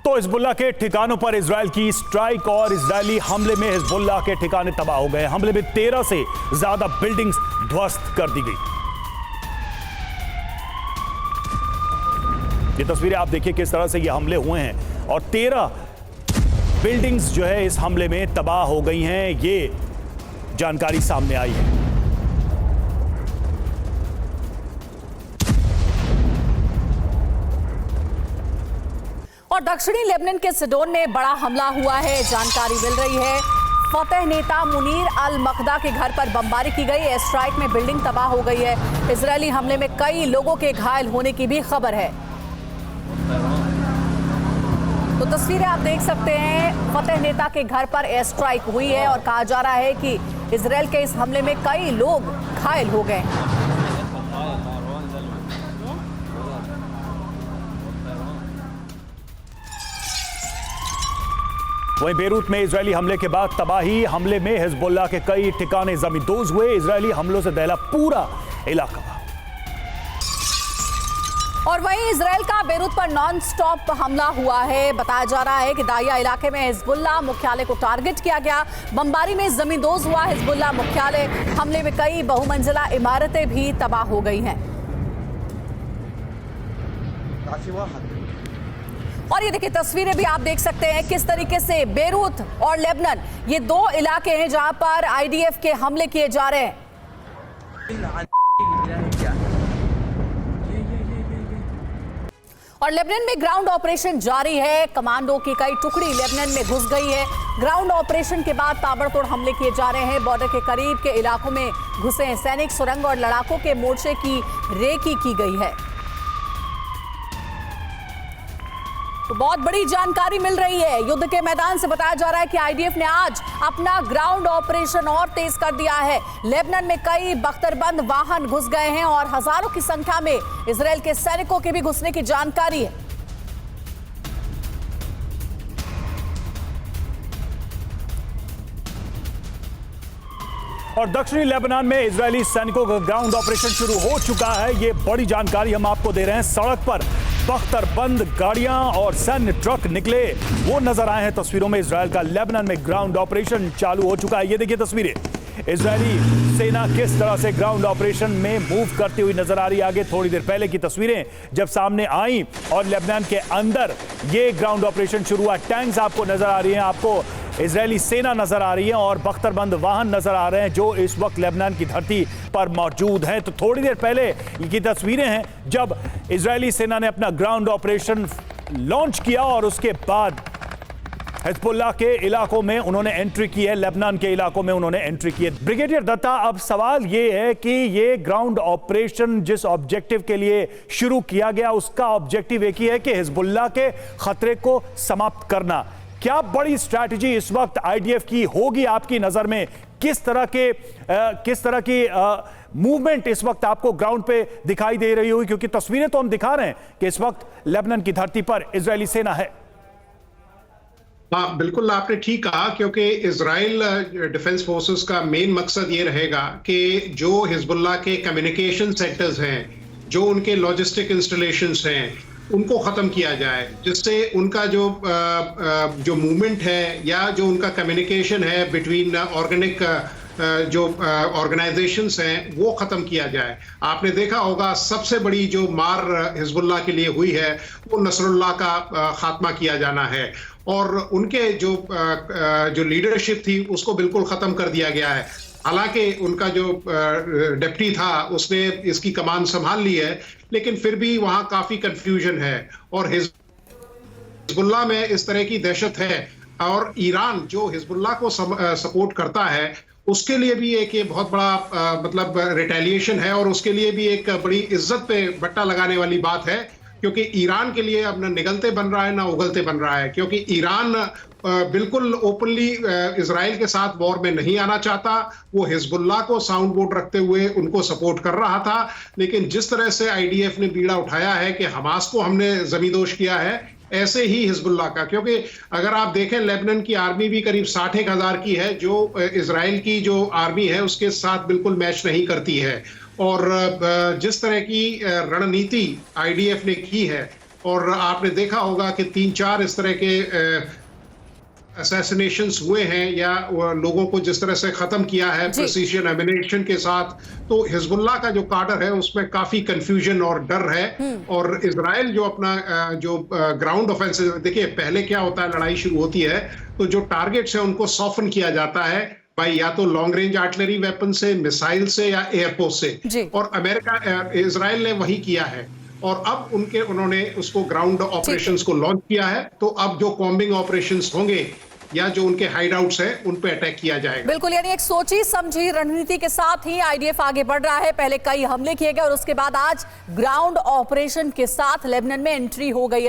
तो हिजबुल्लाह के ठिकानों पर इजराइल की स्ट्राइक और इजरायली हमले में हिजबुल्लाह के ठिकाने तबाह हो गए। हमले में 13 से ज्यादा बिल्डिंग्स ध्वस्त कर दी गई। ये तस्वीरें आप देखिए किस तरह से ये हमले हुए हैं और 13 बिल्डिंग्स जो है इस हमले में तबाह हो गई हैं, ये जानकारी सामने आई है। और दक्षिणी लेबनान के सिडोन में बड़ा हमला हुआ है, जानकारी मिल रही है। फतेह नेता मुनीर अल मकदा के घर पर बमबारी की गई। एयर स्ट्राइक में बिल्डिंग तबाह हो गई है। इजरायली हमले में कई लोगों के घायल होने की भी खबर है। तो तस्वीरें आप देख सकते हैं, फतेह नेता के घर पर एयर स्ट्राइक हुई है और कहा जा रहा है कि इजरायल के इस हमले में कई लोग घायल हो गए। वहीं बेरूत में इजरायली हमले के बाद तबाही। हमले में हिजबुल्लाह के कई ठिकाने जमींदोज हुए। इजरायली हमलों से दहला पूरा इलाका। और वहीं इजरायल का बेरूत पर नॉन स्टॉप हमला हुआ है। बताया जा रहा है कि दाहिया इलाके में हिजबुल्लाह मुख्यालय को टारगेट किया गया। बमबारी में जमींदोज हुआ हिजबुल्लाह मुख्यालय। हमले में कई बहुमंजिला इमारतें भी तबाह हो गई हैं। और ये देखिए तस्वीरें भी आप देख सकते हैं किस तरीके से बेरूत और लेबनान, ये दो इलाके हैं जहां पर आईडीएफ के हमले किए जा रहे हैं। और लेबनान में ग्राउंड ऑपरेशन जारी है। कमांडो की कई टुकड़ी लेबनान में घुस गई है। ग्राउंड ऑपरेशन के बाद ताबड़तोड़ हमले किए जा रहे हैं। बॉर्डर के करीब के इलाकों में घुसे हैं सैनिक। सुरंग और लड़ाकों के मोर्चे की रेकी की गई है। तो बहुत बड़ी जानकारी मिल रही है। युद्ध के मैदान से बताया जा रहा है कि आईडीएफ ने आज अपना ग्राउंड ऑपरेशन और तेज कर दिया है। लेबनान में कई बख्तरबंद वाहन घुस गए हैं और हजारों की संख्या में इजरायल के सैनिकों के भी घुसने की जानकारी है। और दक्षिणी लेबनान में इजरायली सैनिकों का ग्राउंड ऑपरेशन शुरू हो चुका है। ये बड़ी जानकारी हम आपको दे रहे हैं। सड़क पर बख्तरबंद गाड़ियां और सैन्य ट्रक निकले, वो नजर आए हैं तस्वीरों में। इजरायल का लेबनान में ग्राउंड ऑपरेशन चालू हो चुका है। ये देखिए तस्वीरें, इजरायली सेना किस तरह से ग्राउंड ऑपरेशन में मूव करती हुई नजर आ रही है। आगे थोड़ी देर पहले की तस्वीरें जब सामने आई और लेबनान के अंदर ये ग्राउंड ऑपरेशन शुरू हुआ। टैंक्स आपको नजर आ रही हैं, आपको इजरायली सेना नजर आ रही है और बख्तरबंद वाहन नजर आ रहे हैं जो इस वक्त लेबनान की धरती पर मौजूद हैं। तो थोड़ी देर पहले की तस्वीरें हैं जब इजरायली सेना ने अपना ग्राउंड ऑपरेशन लॉन्च किया और उसके बाद हिजबुल्लाह के इलाकों में उन्होंने एंट्री की है, लेबनान के इलाकों में उन्होंने एंट्री की है। ब्रिगेडियर दत्ता, अब सवाल ये है कि ये ग्राउंड ऑपरेशन जिस ऑब्जेक्टिव के लिए शुरू किया गया उसका ऑब्जेक्टिव एक ही है कि हिजबुल्लाह के खतरे को समाप्त करना। क्या बड़ी स्ट्रैटेजी इस वक्त आईडीएफ की होगी आपकी नजर में? किस तरह की मूवमेंट इस वक्त आपको ग्राउंड पे दिखाई दे रही होगी? क्योंकि तस्वीरें तो हम दिखा रहे हैं कि इस वक्त लेबनान की धरती पर इजरायली सेना है। हाँ, बिल्कुल आपने ठीक कहा, क्योंकि इजराइल डिफेंस फोर्सेस का मेन मकसद ये रहेगा कि जो हिजबुल्लाह के कम्युनिकेशन सेंटर्स हैं, जो उनके लॉजिस्टिक इंस्टॉलेशंस हैं, उनको ख़त्म किया जाए, जिससे उनका जो मूवमेंट है या जो उनका कम्युनिकेशन है बिटवीन ऑर्गेनिक जो ऑर्गेनाइजेशंस हैं वो ख़त्म किया जाए। आपने देखा होगा सबसे बड़ी जो मार हिजबुल्लाह के लिए हुई है वो नसरुल्लाह का खात्मा किया जाना है और उनके जो लीडरशिप थी उसको बिल्कुल ख़त्म कर दिया गया है। हालांकि उनका जो डिप्टी था उसने इसकी कमान संभाल ली है, लेकिन फिर भी वहां काफी कंफ्यूजन है और हिजबुल्लाह में इस तरह की दहशत है। और ईरान जो हिजबुल्लाह को सपोर्ट करता है उसके लिए भी एक ये बहुत बड़ा मतलब रिटेलिएशन है और उसके लिए भी एक बड़ी इज्जत पे बट्टा लगाने वाली बात है, क्योंकि ईरान के लिए अब न निगलते बन रहा है ना उगलते बन रहा है, क्योंकि ईरान बिल्कुल ओपनली इजराइल के साथ वॉर में नहीं आना चाहता। वो हिजबुल्लाह को साउंड बोर्ड रखते हुए उनको सपोर्ट कर रहा था, लेकिन जिस तरह से आईडीएफ ने बीड़ा उठाया है कि हमास को हमने जमींदोज किया है, ऐसे ही हिजबुल्लाह का, क्योंकि अगर आप देखें लेबनान की आर्मी भी करीब 60,000 की है, जो इजराइल की जो आर्मी है उसके साथ बिल्कुल मैच नहीं करती है। और जिस तरह की रणनीति आईडीएफ ने की है और आपने देखा होगा कि 3-4 इस तरह के असैसिनेशंस हुए हैं या लोगों को जिस तरह से खत्म किया है प्रिसीजन एमिनेशन के साथ, तो हिजबुल्लाह का जो काडर है उसमें काफी कंफ्यूजन और डर है। और इजराइल जो अपना जो ग्राउंड ऑफेंसिव, देखिए पहले क्या होता है, लड़ाई शुरू होती है तो जो टारगेट्स हैं उनको सॉफ्टन किया जाता है भाई, या तो लॉन्ग रेंज आर्टिलरी वेपन से, मिसाइल से या एयरफोर्स से, और इजराइल ने वही किया है। और अब उन्होंने उसको ग्राउंड ऑपरेशंस को लॉन्च किया है, तो अब जो कॉम्बिंग ऑपरेशंस होंगे या जो उनके हाइडआउट्स हैं उन पे अटैक किया जाएगा। बिल्कुल, यानी एक सोची समझी रणनीति के साथ ही आईडीएफ आगे बढ़ रहा है। पहले कई हमले किए गए और उसके बाद आज ग्राउंड ऑपरेशन के साथ लेबनान में एंट्री हो गई है।